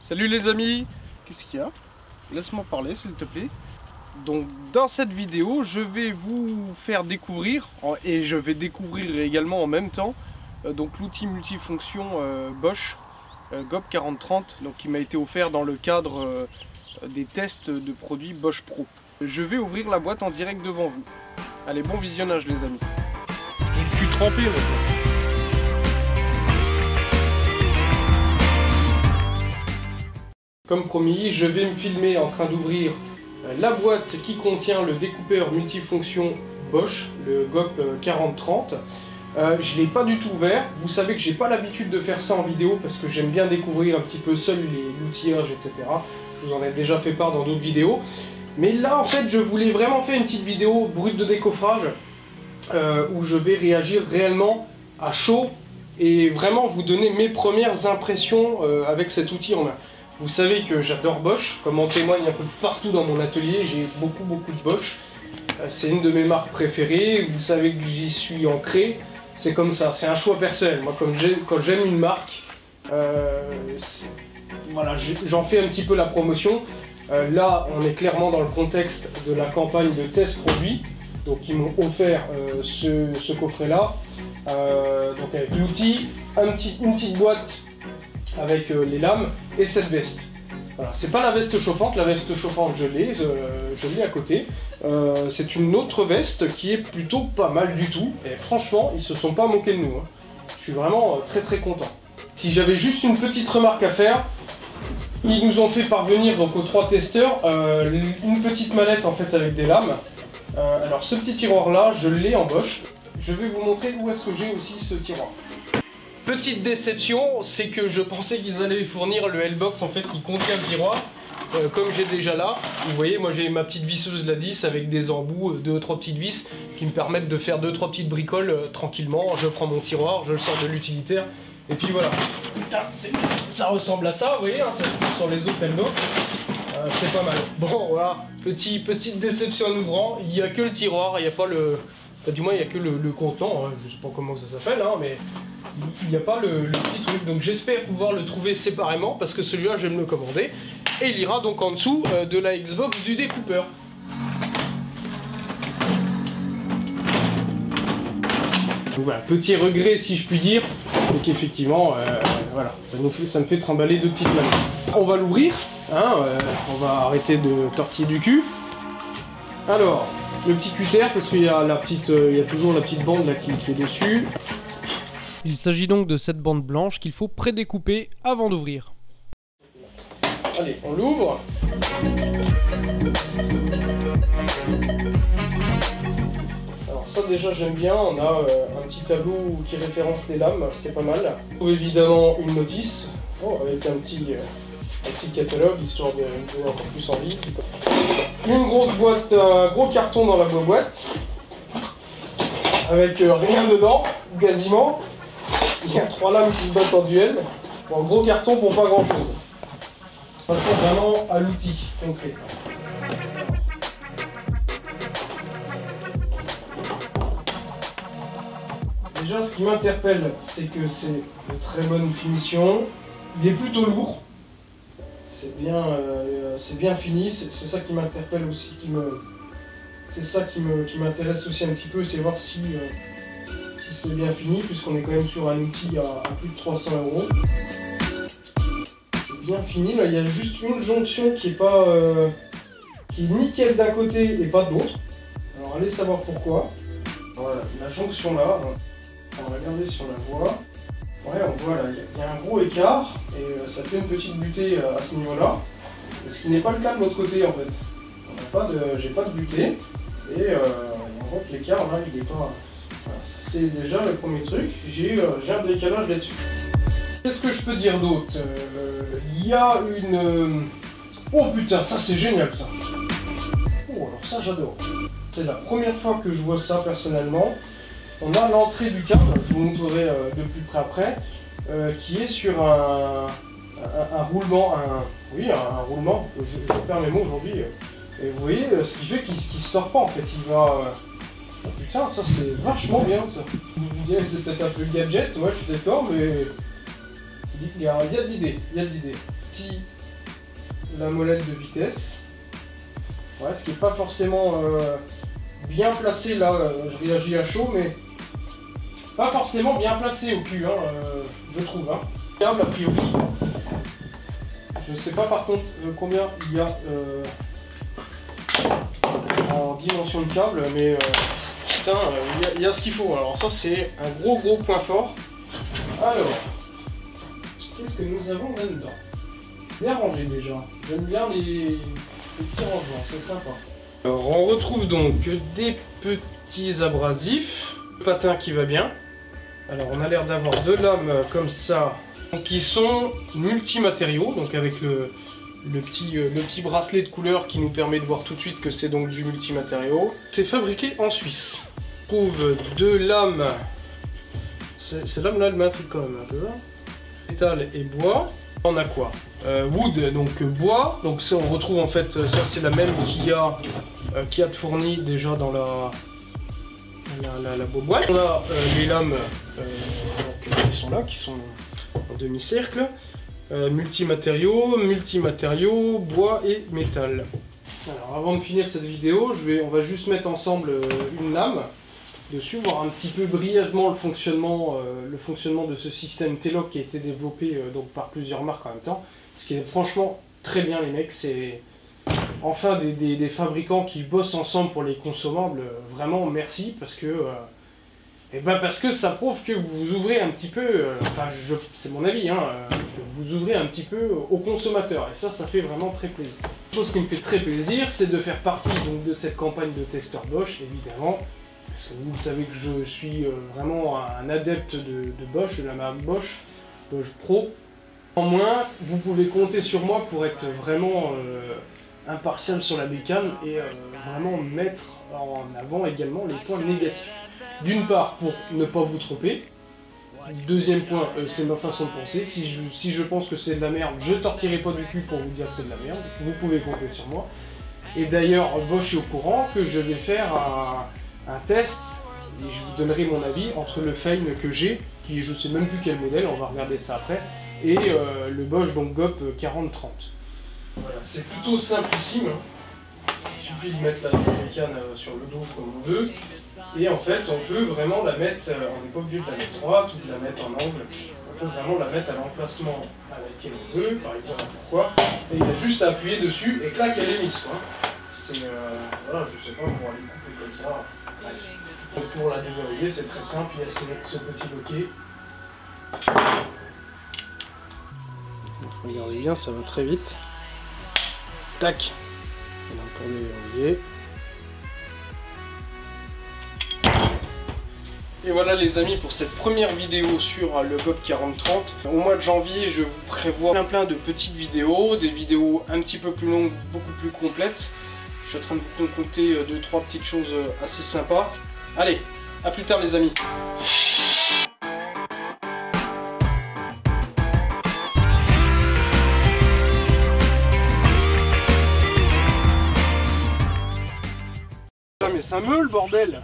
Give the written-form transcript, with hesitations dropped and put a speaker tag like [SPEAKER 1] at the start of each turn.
[SPEAKER 1] Salut les amis, qu'est-ce qu'il y a? Laisse-moi parler s'il te plaît. Donc dans cette vidéo, je vais vous faire découvrir, et je vais découvrir également en même temps, donc l'outil multifonction Bosch GOP 4030, donc qui m'a été offert dans le cadre des tests de produits Bosch Pro. Je vais ouvrir la boîte en direct devant vous. Allez, bon visionnage les amis. Je suis trempé maintenant. Comme promis, je vais me filmer en train d'ouvrir la boîte qui contient le découpeur multifonction Bosch, le GOP 4030. Je ne l'ai pas du tout ouvert. Vous savez que j'ai pas l'habitude de faire ça en vidéo parce que j'aime bien découvrir un petit peu seul l'outillage, etc. Je vous en ai déjà fait part dans d'autres vidéos. Mais là, en fait, je voulais vraiment faire une petite vidéo brute de décoffrage où je vais réagir réellement à chaud et vraiment vous donner mes premières impressions avec cet outil en main. Vous savez que j'adore Bosch, comme en témoigne un peu partout dans mon atelier, j'ai beaucoup de Bosch. C'est une de mes marques préférées, vous savez que j'y suis ancré, c'est comme ça, c'est un choix personnel. Moi quand j'aime une marque, voilà, j'en fais un petit peu la promotion. Là on est clairement dans le contexte de la campagne de test produit, donc ils m'ont offert ce coffret là, donc avec l'outil, une petite boîte avec les lames et cette veste. Voilà. C'est pas la veste chauffante, la veste chauffante je l'ai à côté. C'est une autre veste qui est plutôt pas mal du tout. Et franchement, ils se sont pas moqués de nous. Hein. Je suis vraiment très content. Si j'avais juste une petite remarque à faire, ils nous ont fait parvenir donc aux 3 testeurs une petite mallette en fait avec des lames. Alors ce petit tiroir là, je l'ai en Bosch. Je vais vous montrer où est-ce que j'ai aussi ce tiroir. Petite déception, c'est que je pensais qu'ils allaient fournir le L-Box en fait qui contient le tiroir, comme j'ai déjà là. Vous voyez, moi j'ai ma petite visseuse la 10 avec des embouts, 2 ou 3 petites vis qui me permettent de faire 2 ou 3 petites bricoles tranquillement. Je prends mon tiroir, je le sors de l'utilitaire et puis voilà. Putain, ça ressemble à ça, vous voyez, hein, ça se trouve sur les autres L-Box. C'est pas mal. Bon voilà, petite déception à nous grand, il n'y a que le tiroir, il n'y a pas le... Enfin, du moins il n'y a que le contenant, hein. Je sais pas comment ça s'appelle, hein, mais... Il n'y a pas le petit truc, donc j'espère pouvoir le trouver séparément parce que celui-là je vais me le commander et il ira donc en dessous de la Xbox du découpeur. Donc voilà, petit regret si je puis dire, c'est qu'effectivement, voilà, ça me fait trimballer 2 petites manettes. On va l'ouvrir, hein, on va arrêter de tortiller du cul. Alors, le petit cutter parce qu'il y a il y a toujours la petite bande là qui est dessus. Il s'agit donc de cette bande blanche qu'il faut prédécouper avant d'ouvrir. Allez, on l'ouvre. Alors ça déjà j'aime bien, on a un petit tableau qui référence les lames, c'est pas mal. On trouve évidemment une notice, avec un petit catalogue, histoire de me donner encore plus envie. Une grosse boîte, un gros carton dans la boîte, avec rien dedans, quasiment. Il y a 3 lames qui se battent en duel. Bon, gros carton pour pas grand chose. Passons vraiment à l'outil concret. Déjà, ce qui m'interpelle, c'est que c'est de très bonne finition. Il est plutôt lourd. C'est bien fini. C'est ça qui m'interpelle aussi. C'est ça qui m'intéresse aussi un petit peu, c'est voir si c'est bien fini, puisqu'on est quand même sur un outil à plus de 300 €. C'est bien fini, là il y a juste une jonction qui est nickel d'un côté et pas de l'autre. Alors allez savoir pourquoi. Voilà, la jonction là, on va regarder si on la voit. Ouais, on voit là, il y a un gros écart, et ça fait une petite butée à ce niveau-là. Ce qui n'est pas le cas de l'autre côté en fait. J'ai pas de butée, et on voit que l'écart là, il est pas... Voilà, c'est déjà le premier truc, j'ai un décalage là-dessus. Qu'est-ce que je peux dire d'autre? Il y a une... Oh putain, ça c'est génial ça. Oh, alors ça j'adore. C'est la première fois que je vois ça personnellement. On a l'entrée du câble, je vous montrerai de plus près après, qui est sur un roulement, un roulement, je perds mes mots aujourd'hui. Et vous voyez, ce qui fait qu'il ne se tord pas en fait, il va... Oh putain, ça c'est vachement bien ça. Vous me direz c'est peut-être un peu gadget, ouais je suis d'accord, mais Il y a de l'idée, il y a de l'idée. Si la molette de vitesse, ouais, ce qui n'est pas forcément bien placé là, je réagis à chaud, mais pas forcément bien placé au cul, hein, je trouve. Hein. Câble a priori. Je sais pas par contre combien il y a en dimension de câble, mais putain, il y a ce qu'il faut. Alors ça c'est un gros point fort. Alors, qu'est-ce que nous avons là-dedans? Bien rangé déjà. J'aime bien les petits rangements, c'est sympa. Alors on retrouve donc des petits abrasifs, le patin qui va bien. Alors on a l'air d'avoir deux lames comme ça, donc qui sont multimatériaux, donc avec le petit bracelet de couleur qui nous permet de voir tout de suite que c'est donc du multimatériau. C'est fabriqué en Suisse. On trouve deux lames, ces lames là elles m'intriguent quand même un peu, métal et bois. On a quoi? Wood, donc bois, donc ça on retrouve en fait, ça c'est la même qu'il y a de fourni déjà dans la boîte. On a les lames qui sont là, qui sont en demi-cercle, multimatériaux, bois et métal. Alors avant de finir cette vidéo, on va juste mettre ensemble une lame dessus, voir un petit peu brièvement le fonctionnement de ce système T-Lock qui a été développé donc par plusieurs marques en même temps. Ce qui est franchement très bien les mecs, c'est enfin des fabricants qui bossent ensemble pour les consommables, vraiment merci parce que ça prouve que vous ouvrez un petit peu, enfin c'est mon avis, hein, que vous ouvrez un petit peu aux consommateurs et ça fait vraiment très plaisir. Une chose qui me fait très plaisir, c'est de faire partie donc, de cette campagne de testeurs Bosch évidemment. Parce que vous savez que je suis vraiment un adepte de Bosch, de la marque Bosch Pro. En moins, vous pouvez compter sur moi pour être vraiment impartial sur la bécane et vraiment mettre en avant également les points négatifs. D'une part, pour ne pas vous tromper. Deuxième point, c'est ma façon de penser. Si je pense que c'est de la merde, je ne tortillerai pas du cul pour vous dire que c'est de la merde. Vous pouvez compter sur moi. Et d'ailleurs, Bosch est au courant que je vais faire un test, et je vous donnerai mon avis, entre le Fein que j'ai, qui je sais même plus quel modèle, on va regarder ça après, et le Bosch donc GOP 4030. Voilà, c'est plutôt simplissime, il suffit de mettre la bécane sur le dos comme on veut, et en fait on peut vraiment la mettre, on n'est pas obligé de la mettre droite ou de la mettre en angle, on peut vraiment la mettre à l'emplacement avec lequel on veut, par exemple pourquoi, et il y a juste à appuyer dessus et clac elle est mise quoi. C'est voilà, je sais pas, pour aller couper comme ça. Donc pour la déverrouiller, c'est très simple, il y a ce petit loquet. Donc regardez bien, ça va très vite. Tac. Et donc pour déverrouiller. Et voilà les amis pour cette première vidéo sur le GOP 4030. Au mois de janvier, je vous prévois plein de petites vidéos, des vidéos un petit peu plus longues, beaucoup plus complètes. Je suis en train de vous concocter 2-3 petites choses assez sympas. Allez, à plus tard les amis. Ah mais ça meule le bordel.